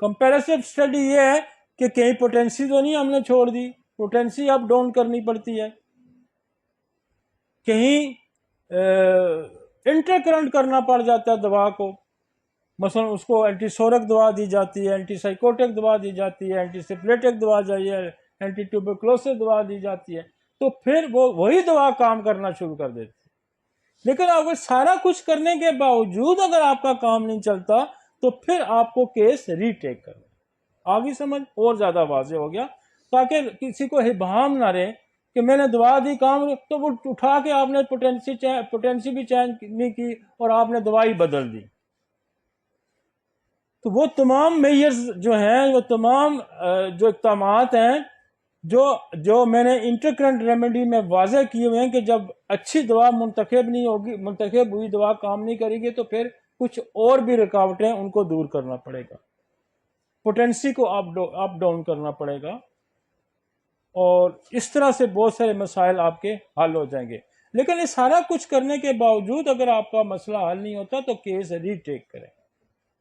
Comparative study ये है कि कहीं पोटेंसी तो नहीं हमने छोड़ दी, पोटेंसी अप डाउन करनी पड़ती है, कहीं इंटरकरंट करना पड़ जाता है दवा को, मसलन उसको एंटीसोरक दवा दी जाती है, एंटीसाइकोटिक दवा दी जाती है, एंटीसिप्लेटिक दवा चाहिए, एंटी ट्यूबरकुलोसिस दवा दी जाती है, तो फिर वो वही दवा काम करना शुरू कर देती है। लेकिन अगर सारा कुछ करने के बावजूद अगर आपका काम नहीं चलता तो फिर आपको केस रीटेक करना। आगे समझ और ज़्यादा वाज़ेह हो गया, ताकि किसी को इबहम ना रहे कि मैंने दवा दी काम, तो वो उठा के आपने पोटेंसी भी चेंज नहीं की और आपने दवाई बदल दी। तो वो तमाम मेजर्स जो हैं, वो तमाम जो इक़दामात हैं जो मैंने इंटरकरंट रेमेडी में वाज़ेह किए हुए हैं कि जब अच्छी दवा मुंतखब नहीं होगी, मुंतखब हुई दवा काम नहीं करेगी, तो फिर कुछ और भी रुकावटें उनको दूर करना पड़ेगा, पोटेंसी को अप डाउन करना पड़ेगा, और इस तरह से बहुत सारे मसाइल आपके हल हो जाएंगे। लेकिन ये सारा कुछ करने के बावजूद अगर आपका मसला हल नहीं होता तो केस रीटेक करें,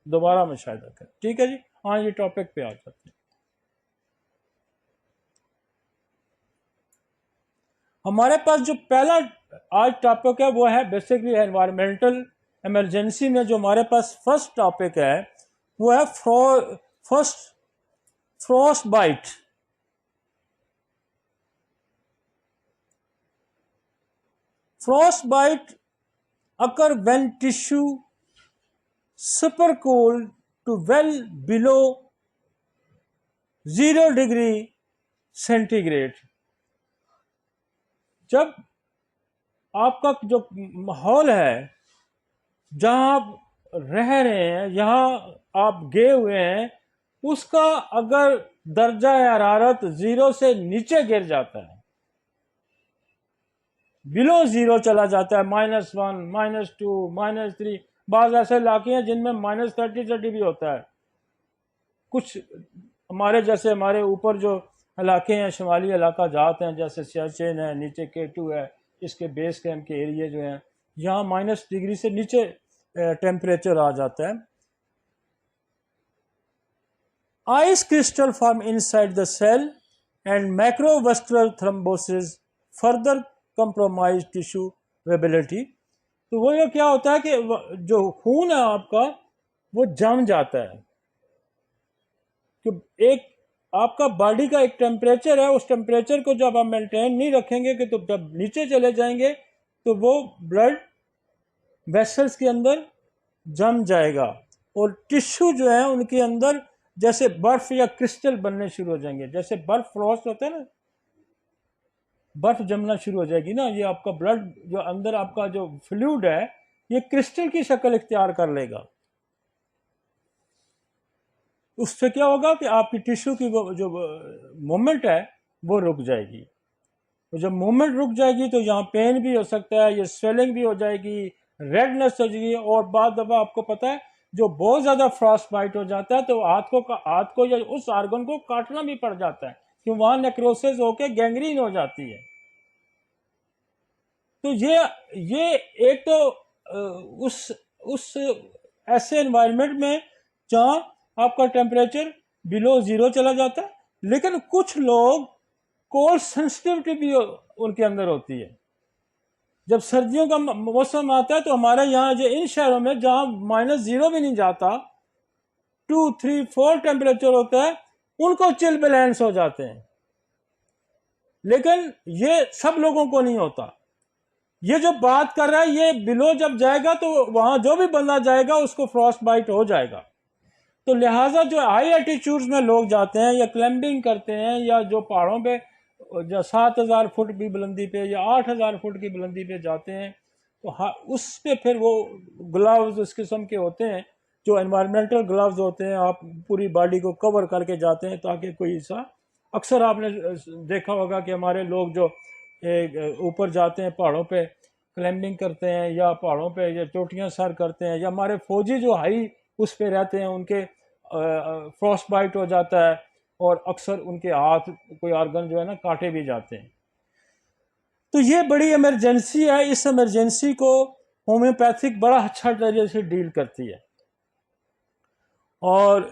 दोबारा मुशाहिदा करें। ठीक है जी, हाँ ये टॉपिक पे आ जाते हैं। हमारे पास जो पहला आज टॉपिक है वो है बेसिकली एनवायरमेंटल इमरजेंसी में जो हमारे पास फर्स्ट टॉपिक है वो है frost bite. Frost bite occur when tissue super cold to well below 0 degree centigrade। जब आपका जो माहौल है, जहाँ आप रह रहे हैं, जहाँ आप गए हुए हैं, उसका अगर दर्जा हरारत 0 से नीचे गिर जाता है, बिलो 0 चला जाता है, -1, -2, -3, बाज़ ऐसे इलाके हैं जिनमें -30 भी होता है। कुछ हमारे जैसे हमारे ऊपर जो इलाके हैं, शुमाली इलाका जात हैं, जैसे सियाचिन है, नीचे K2 है, इसके बेस कैंप के एरिया जो हैं, यहाँ -डिग्री से नीचे टेम्परेचर आ जाता है। Ice crystal form inside the cell and macrovascular thrombosis further compromise tissue viability. तो वो ये क्या होता है कि जो खून है आपका वो जम जाता है, कि एक आपका बॉडी का एक टेम्परेचर है, उस टेम्परेचर को जब आप मेंटेन नहीं रखेंगे कि तो जब नीचे चले जाएंगे तो वो ब्लड वेसल्स के अंदर जम जाएगा और टिश्यू जो है उनके अंदर जैसे बर्फ या क्रिस्टल बनने शुरू हो जाएंगे। जैसे बर्फ फ्रॉस्ट होता है ना, बर्फ जमना शुरू हो जाएगी ना, ये आपका ब्लड जो अंदर आपका जो फ्लूइड है ये क्रिस्टल की शक्ल इख्तियार कर लेगा। उससे क्या होगा कि आपकी टिश्यू की वो जो मूवमेंट है वो रुक जाएगी। तो जब मूवमेंट रुक जाएगी तो यहाँ पेन भी हो सकता है, ये स्वेलिंग भी हो जाएगी, रेडनेस हो जाएगी, और बाद दफ़ा आपको पता है जो बहुत ज़्यादा फ्रॉस्ट बाइट हो जाता है तो हाथ को या उस आर्गन को काटना भी पड़ जाता है, क्यों वहाँ नेक्रोसिस होकर गैंग्रीन हो जाती है। तो ये एक तो उस ऐसे एनवायरनमेंट में जहाँ आपका टेम्परेचर बिलो 0 चला जाता है, लेकिन कुछ लोग कोल्ड सेंसिटिविटी भी उनके अंदर होती है। जब सर्दियों का मौसम आता है तो हमारे यहाँ जो इन शहरों में जहाँ -0 भी नहीं जाता, 2, 3, 4 टेम्परेचर होता है, उनको चिल बैलेंस हो जाते हैं। लेकिन ये सब लोगों को नहीं होता। ये जो बात कर रहा है ये बिलो जब जाएगा तो वहाँ जो भी बंदा जाएगा उसको फ्रॉस्ट बाइट हो जाएगा। तो लिहाजा जो हाई एल्टीट्यूड्स में लोग जाते हैं या क्लाइंबिंग करते हैं या जो पहाड़ों पे जो 7000 फुट की बुलंदी पे या 8000 फुट की बुलंदी पे जाते हैं, तो उस पे फिर वो ग्लव्स इस किस्म के होते हैं जो एनवायरमेंटल ग्लव्स होते हैं, आप पूरी बॉडी को कवर करके जाते हैं ताकि कोई ऐसा, अक्सर आपने देखा होगा कि हमारे लोग जो ऊपर जाते हैं पहाड़ों पे क्लाइंबिंग करते हैं या पहाड़ों पे या चोटियाँ सर करते हैं, या हमारे फौजी जो हाई उस पे रहते हैं उनके फ्रॉस्ट बाइट हो जाता है और अक्सर उनके हाथ कोई ऑर्गन जो है ना काटे भी जाते हैं। तो ये बड़ी इमरजेंसी है, इस इमरजेंसी को होम्योपैथिक बड़ा अच्छा तरीके से डील करती है। और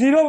0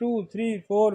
2 3 4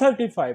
35۔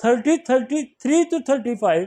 33 to 35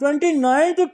29 to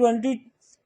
22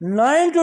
9 to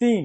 3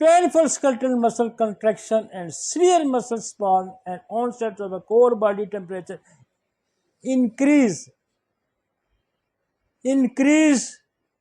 painful skeletal muscle contraction and severe muscle spasm and onset of the core body temperature increase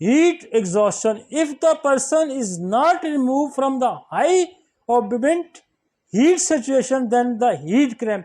Heat exhaustion, if the person is not removed from the high or prevent heat situation, then the heat cramp.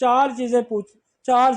4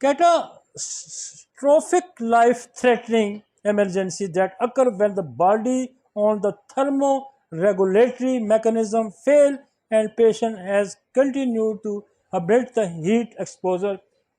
catastrophic life-threatening emergency that occurs when the body on the thermoregulatory mechanism fail and patient has continued to abate the heat exposure.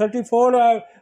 44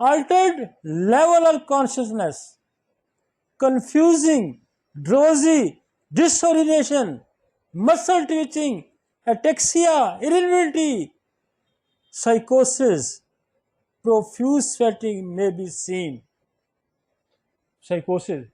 altered level of consciousness, confusing, drowsy, disorientation, muscle twitching, ataxia, irritability, psychosis, profuse sweating may be seen. Psychosis